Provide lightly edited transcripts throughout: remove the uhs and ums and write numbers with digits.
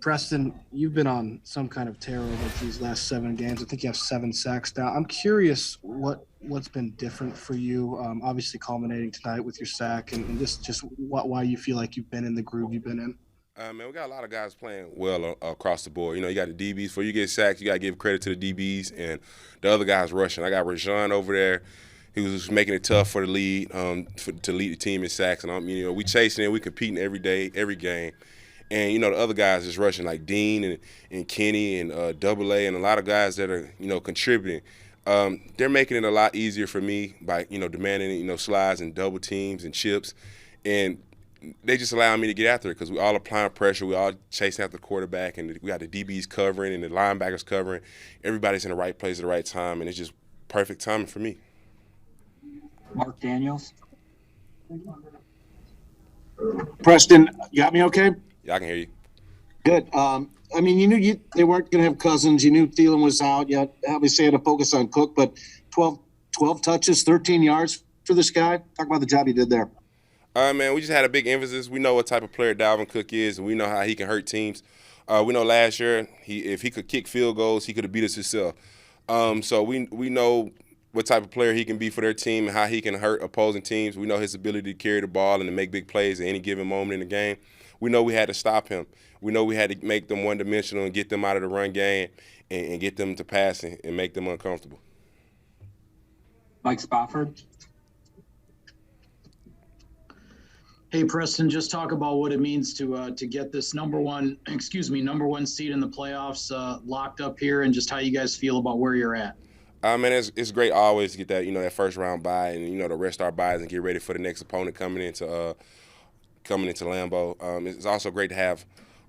Preston, you've been on some kind of tear over these last 7 games. I think you have 7 sacks now. I'm curious what's been different for you. Obviously, culminating tonight with your sack, and just why you feel like you've been in the groove you've been in. Man, we got a lot of guys playing well across the board. You know, you got the DBs. Before you get sacked, you got to give credit to the DBs and the other guys rushing. I got Rajon over there. He was making it tough for the lead, to lead the team in sacks. And we chasing it, we competing every day, every game. And the other guys just rushing like Dean and Kenny and Double A and a lot of guys that are contributing. They're making it a lot easier for me by demanding slides and double teams and chips, and they just allow me to get after it because we all applying pressure, we all chasing after the quarterback, and we got the DBs covering and the linebackers covering. Everybody's in the right place at the right time, and it's just perfect timing for me. Mark Daniels. Preston, you got me okay? Yeah, I can hear you. Good. You knew they weren't going to have Cousins. You knew Thielen was out. You obviously had to focus on Cook, but 12 touches, 13 yards for this guy. Talk about the job he did there. Man, we just had a big emphasis. We know what type of player Dalvin Cook is, and we know how he can hurt teams. We know last year, if he could kick field goals, he could have beat us himself. So we know what type of player he can be for their team and how he can hurt opposing teams. We know his ability to carry the ball and to make big plays at any given moment in the game. We know we had to stop him. We know we had to make them one-dimensional and get them out of the run game and get them to passing and make them uncomfortable. Mike Spofford. Hey, Preston, just talk about what it means to get this number one seed in the playoffs locked up here, and just how you guys feel about where you're at. Man, it's great always to get that that first round bye and to rest our byes and get ready for the next opponent coming into Lambeau. It's also great to have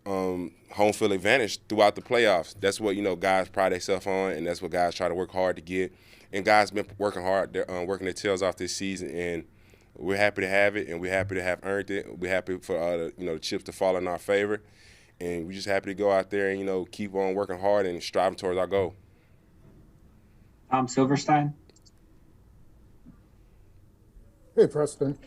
home field advantage throughout the playoffs. That's what guys pride themselves on, and that's what guys try to work hard to get. And guys been working hard, they're working their tails off this season, and we're happy to have it, and we're happy to have earned it. We're happy for the chips to fall in our favor, and we're just happy to go out there and keep on working hard and striving towards our goal. Tom Silverstein. Hey, Preston.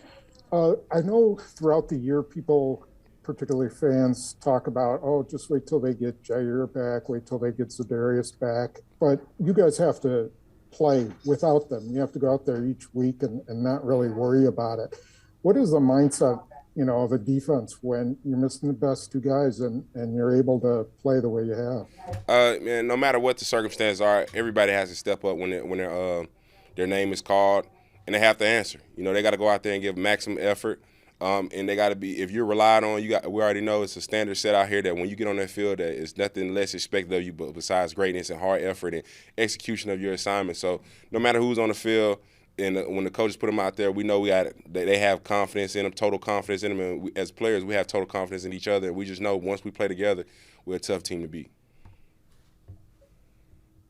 I know throughout the year people, particularly fans, talk about, just wait till they get Jair back, wait till they get Za'Darius back. But you guys have to play without them. You have to go out there each week and not really worry about it. What is the mindset, of a defense when you're missing the best two guys and you're able to play the way you have? Man, no matter what the circumstances are, everybody has to step up when their name is called, and they have to answer. They got to go out there and give maximum effort. And they got to be, if you're relied on, we already know it's a standard set out here that when you get on that field, that it's nothing less expected of you but besides greatness and hard effort and execution of your assignment. So no matter who's on the field, and when the coaches put them out there, we know they have confidence in them, total confidence in them. And as players, we have total confidence in each other. And we just know once we play together, we're a tough team to beat.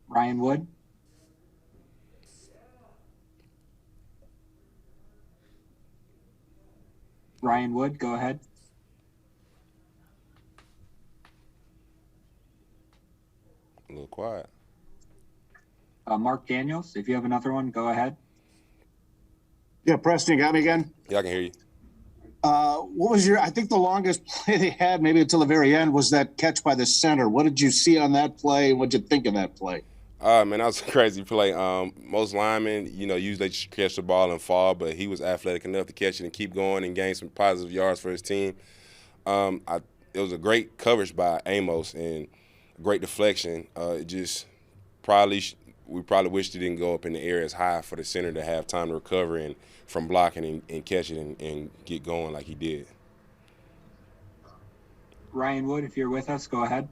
Ryan Wood. Ryan Wood, go ahead. A little quiet. Mark Daniels, if you have another one, go ahead. Yeah, Preston, you got me again? Yeah, I can hear you. What was I think the longest play they had, maybe until the very end, was that catch by the center. What did you see on that play? What did you think of that play? Man, that was a crazy play. Most linemen, usually just catch the ball and fall, but he was athletic enough to catch it and keep going and gain some positive yards for his team. It was a great coverage by Amos and great deflection. We probably wished it didn't go up in the air as high for the center to have time to recover and from blocking and catch it and get going like he did. Ryan Wood, if you're with us, go ahead.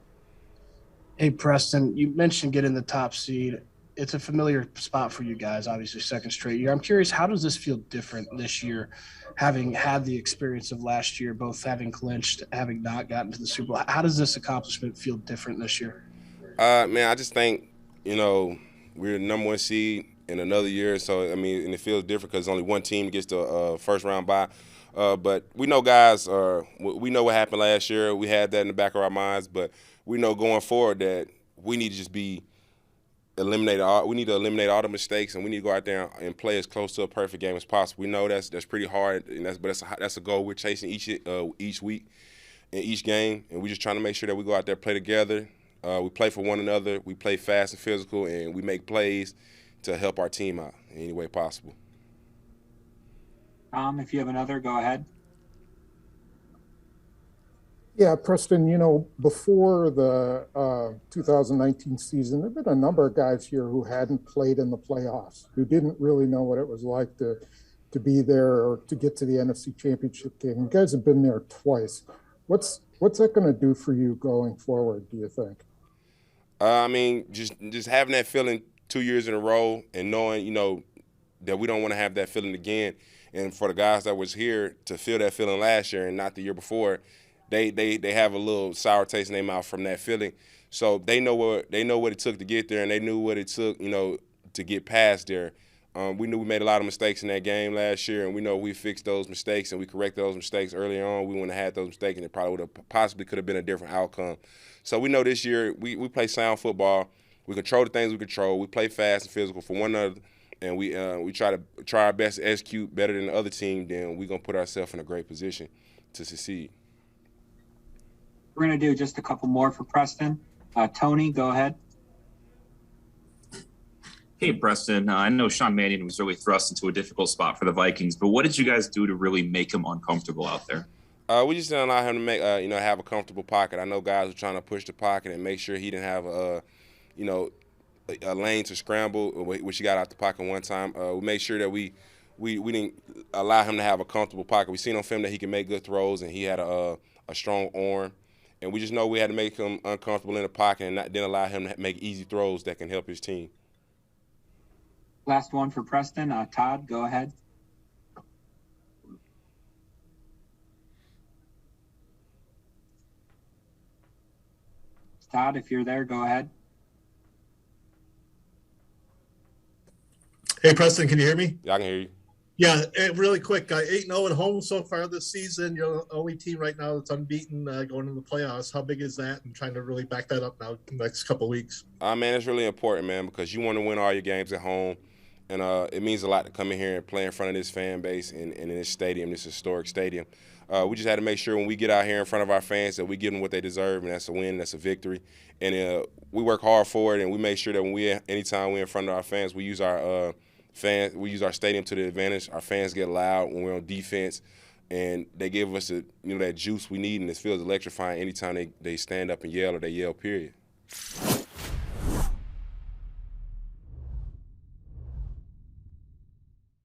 Hey, Preston, you mentioned getting the top seed. It's a familiar spot for you guys, obviously second straight year. I'm curious, how does this feel different this year, having had the experience of last year, both having clinched, having not gotten to the Super Bowl? How does this accomplishment feel different this year? Man, I just think, we're the number one seed in another year. So, and it feels different because only one team gets the first round bye. But we know guys we know what happened last year. We had that in the back of our minds, but we know going forward that we need to just eliminate all the mistakes, and we need to go out there and play as close to a perfect game as possible. We know that's pretty hard, and that's a goal we're chasing each week. in each game, and we're just trying to make sure that we go out there, play together. We play for one another. We play fast and physical, and we make plays to help our team out in any way possible. Tom, if you have another, go ahead. Yeah, Preston, before the 2019 season, there have been a number of guys here who hadn't played in the playoffs, who didn't really know what it was like to be there or to get to the NFC Championship game. You guys have been there twice. What's that going to do for you going forward, do you think? I mean, just having that feeling 2 years in a row and knowing, that we don't want to have that feeling again. And for the guys that was here to feel that feeling last year and not the year before, they have a little sour taste in their mouth from that feeling. So they know what it took to get there, and they knew what it took, to get past there. We knew we made a lot of mistakes in that game last year, and we know we fixed those mistakes and we corrected those mistakes early on. We wouldn't have had those mistakes, and it probably would have possibly could have been a different outcome. So we know this year we play sound football. We control the things we control. We play fast and physical for one another, and we try our best to execute better than the other team. Then we're gonna put ourselves in a great position to succeed. We're going to do just a couple more for Preston. Tony, go ahead. Hey, Preston. I know Sean Mannion was really thrust into a difficult spot for the Vikings, but what did you guys do to really make him uncomfortable out there? We just didn't allow him to make, have a comfortable pocket. I know guys were trying to push the pocket and make sure he didn't have a lane to scramble, which he got out the pocket one time. We made sure that we didn't allow him to have a comfortable pocket. We seen on film that he can make good throws, and he had a strong arm. And we just know we had to make him uncomfortable in the pocket and then allow him to make easy throws that can help his team. Last one for Preston. Todd, go ahead. Todd, if you're there, go ahead. Hey, Preston, can you hear me? Yeah, I can hear you. Yeah, really quick. 8-0 at home so far this season. You're the only team right now that's unbeaten going into the playoffs. How big is that? And trying to really back that up now in the next couple of weeks. Man, it's really important, man, because you want to win all your games at home. And it means a lot to come in here and play in front of this fan base and in this stadium, this historic stadium. We just had to make sure when we get out here in front of our fans that we give them what they deserve, and that's a win, that's a victory. And we work hard for it, and we make sure that anytime we're in front of our fans, we use our stadium to the advantage. Our fans get loud when we're on defense, and they give us that juice we need, and this feels electrifying anytime they stand up and yell or they yell, period.